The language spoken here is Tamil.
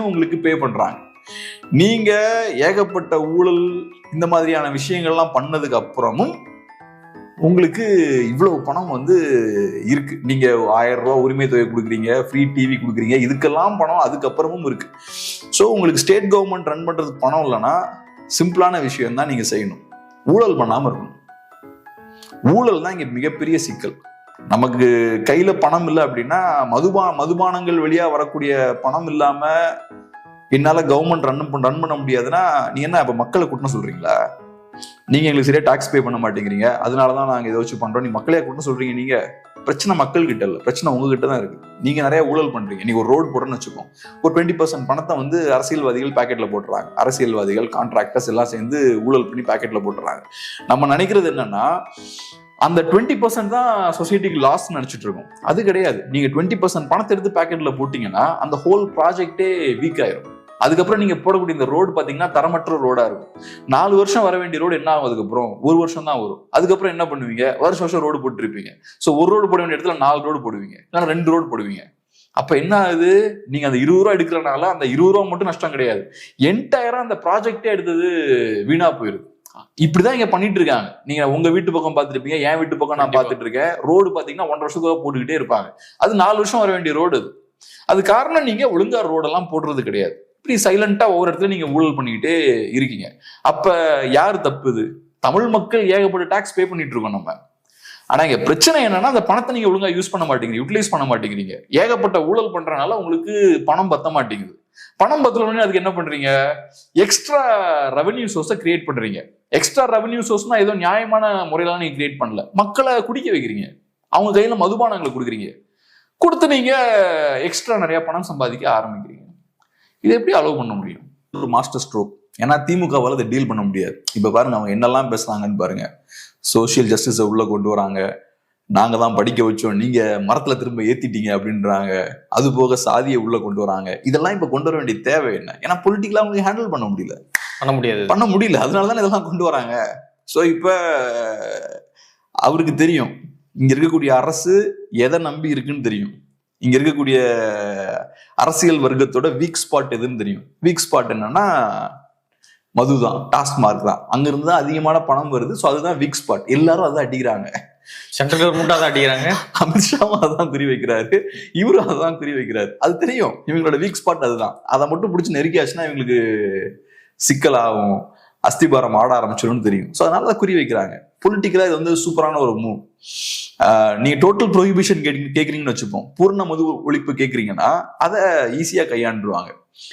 உங்களுக்கு பே பண்றாங்க. நீங்க ஏகப்பட்ட ஊழல் இந்த மாதிரியான விஷயங்கள்லாம் பண்ணதுக்கு அப்புறமும் உங்களுக்கு இவ்வளவு பணம் இருக்கு. நீங்க 1000 ரூபாய் உரிமை தொகை கொடுக்குறீங்க, ஃப்ரீ டிவி கொடுக்குறீங்க, இதுக்கெல்லாம் பணம் அதுக்கப்புறமும் இருக்கு. ஸோ உங்களுக்கு ஸ்டேட் கவர்மெண்ட் ரன் பண்றதுக்கு பணம் இல்லைன்னா சிம்பிளான விஷயம் தான் நீங்க செய்யணும், ஊழல் பண்ணாம இருக்கணும். ஊழல் தான் இங்க மிகப்பெரிய சிக்கல். நமக்கு கையில பணம் இல்லை அப்படின்னா மதுபானங்கள் வழியா வரக்கூடிய பணம் இல்லாம என்னால கவர்மெண்ட் ரன் பண்ண முடியாதுன்னா நீ என்ன இப்ப மக்களை கூட்டணும் சொல்றீங்களா? நீங்க எங்களுக்கு சரியா டாக்ஸ் பே பண்ண மாட்டேங்கிறீங்க, அதனாலதான் நாங்க இதை வச்சு பண்றோம், நீ மக்களையா கூட்டணும் சொல்றீங்க. நீங்க பிரச்சனை மக்கள் கிட்ட இல்ல, பிரச்சனை உங்ககிட்ட தான் இருக்கு. நீங்க நிறைய ஊழல் பண்றீங்க. நீங்க ஒரு ரோடு போடுறேன்னு வச்சுக்கோம், ஒரு 20% பணத்தை அரசியல்வாதிகள் பாக்கெட்ல போட்டுறாங்க. அரசியல்வாதிகள் கான்ட்ராக்டர்ஸ் எல்லாம் சேர்ந்து ஊழல் பண்ணி பாக்கெட்ல போட்டுறாங்க. நம்ம நினைக்கிறது என்னன்னா அந்த 20% தான் சொசைட்டிக்கு லாஸ் நினைச்சிட்டு இருக்கோம். அது கிடையாது. நீங்க 20% பணத்தை எடுத்து பாக்கெட்ல போட்டீங்கன்னா அந்த ஹோல் ப்ராஜெக்டே வீக் ஆயிரும். அதுக்கப்புறம் நீங்க போடக்கூடிய இந்த ரோடு பாத்தீங்கன்னா தரமற்ற ரோடா இருக்கும். 4 வருஷம் வர வேண்டிய ரோடு என்ன ஆகும்? அதுக்கப்புறம் 1 வருஷம் தான் வரும். அதுக்கப்புறம் என்ன பண்ணுவீங்க? வருஷம் ரோடு போட்டுருப்பீங்க. ஸோ ஒரு ரோடு போட வேண்டிய இடத்துல 4 ரோடு போடுவீங்க, இல்லைன்னா 2 ரோடு போடுவீங்க. அப்ப என்ன ஆகுது? நீங்க அந்த 20 ரூபா எடுக்கிறனால அந்த 20 ரூபா மட்டும் நஷ்டம் கிடையாது, என்டையரா அந்த ப்ராஜெக்டே எடுத்தது வீணா போயிருது. இப்படிதான் இங்க பண்ணிட்டு இருக்காங்க. நீங்க உங்க வீட்டு பக்கம் பார்த்துருப்பீங்க, என் வீட்டு பக்கம் நான் பார்த்துட்டு இருக்கேன். ரோடு பாத்தீங்கன்னா 1.5 வருஷத்துக்கு போட்டுக்கிட்டே இருப்பாங்க. அது 4 வருஷம் வர வேண்டிய ரோடு. அது காரணம் நீங்க ஒழுங்கா ரோடெல்லாம் போடுறது கிடையாது. இப்படி சைலண்டா ஒவ்வொரு இடத்துல நீங்க ஊழல் பண்ணிக்கிட்டே இருக்கீங்க. அப்ப யாரு தப்புது? தமிழ் மக்கள் ஏகப்பட்ட டாக்ஸ் பே பண்ணிட்டு இருக்கோம் நம்ம. ஆனா இங்க பிரச்சனை என்னன்னா அந்த பணத்தை நீங்க ஒழுங்கா யூஸ் பண்ண மாட்டேங்கிறீங்க, யூட்டிலைஸ் பண்ண மாட்டேங்கிறீங்க. ஏகப்பட்ட ஊழல் பண்றதுனால உங்களுக்கு பணம் பத்த மாட்டேங்குது. பணம் பத்தலன்னு அதுக்கு என்ன பண்றீங்க? எக்ஸ்ட்ரா ரெவன்யூ சோர்ஸை கிரியேட் பண்றீங்க. எக்ஸ்ட்ரா ரெவன்யூ சோர்ஸ்னா ஏதோ நியாயமான முறையில நீங்க கிரியேட் பண்ணல, மக்களை குடிக்க வைக்கிறீங்க, அவங்க கையில மதுபானங்களை கொடுக்குறீங்க, கொடுத்து நீங்க எக்ஸ்ட்ரா நிறைய பணம் சம்பாதிக்க ஆரம்பிக்கிறீங்க. இதை எப்படி அலோவ் பண்ண முடியும்? ஒரு மாஸ்டர் ஸ்ட்ரோக். ஏன்னா திமுகவால் அதை டீல் பண்ண முடியாது. இப்ப பாருங்க அவங்க என்னெல்லாம் பேசுறாங்கன்னு பாருங்க. சோசியல் ஜஸ்டிஸை உள்ள கொண்டு வராங்க, நாங்க தான் படிக்க வச்சோம், நீங்க மரத்துல திரும்ப ஏத்திட்டீங்க அப்படின்றாங்க. அது போக சாதியை உள்ள கொண்டு வராங்க. இதெல்லாம் இப்ப கொண்டு வர வேண்டிய தேவை என்ன? ஏன்னா பொலிட்டிக்கலா அவங்களுக்கு ஹேண்டில் பண்ண முடியல, அதனாலதான் இதெல்லாம் கொண்டு வராங்க. சோ இப்ப அவருக்கு தெரியும் இங்க இருக்கக்கூடிய அரசு எதை நம்பி இருக்குன்னு தெரியும். இங்க இருக்கக்கூடிய அரசியல் வர்க்கத்தோட வீக் ஸ்பாட் எதுன்னு தெரியும். வீக் ஸ்பாட் என்னன்னா மதுதான், டாஸ்மார்க் தான். அங்க இருந்து தான் அதிகமான பணம் வருது. ஸோ அதுதான் வீக் ஸ்பாட். எல்லாரும் அதான் அடிக்கிறாங்க. சென்ட்ரல் கவர்மெண்ட் அதான் அடிக்கிறாங்க. அமித்ஷாவும் அதான் குறி வைக்கிறாரு, இவரும் அதான் குறி வைக்கிறாரு. அது தெரியும் இவங்களோட வீக் ஸ்பாட் அதுதான். அதை மட்டும் பிடிச்சி நெருக்கியாச்சுன்னா இவங்களுக்கு சிக்கலாகும், அஸ்திபாரம் ஆட ஆரம்பிச்சிடும் தெரியும். ஸோ அதனால அதை குறி வைக்கிறாங்க. பொலிட்டிக்கலா இது சூப்பரான ஒரு மூவ். நீங்க டோட்டல் ப்ரோஹிபிஷன் கேக்குறீங்கன்னு வச்சுப்போம், பூர்ண மது ஒழிப்பு கேக்குறீங்கன்னா அதை ஈஸியா கையாண்டுருவாங்க.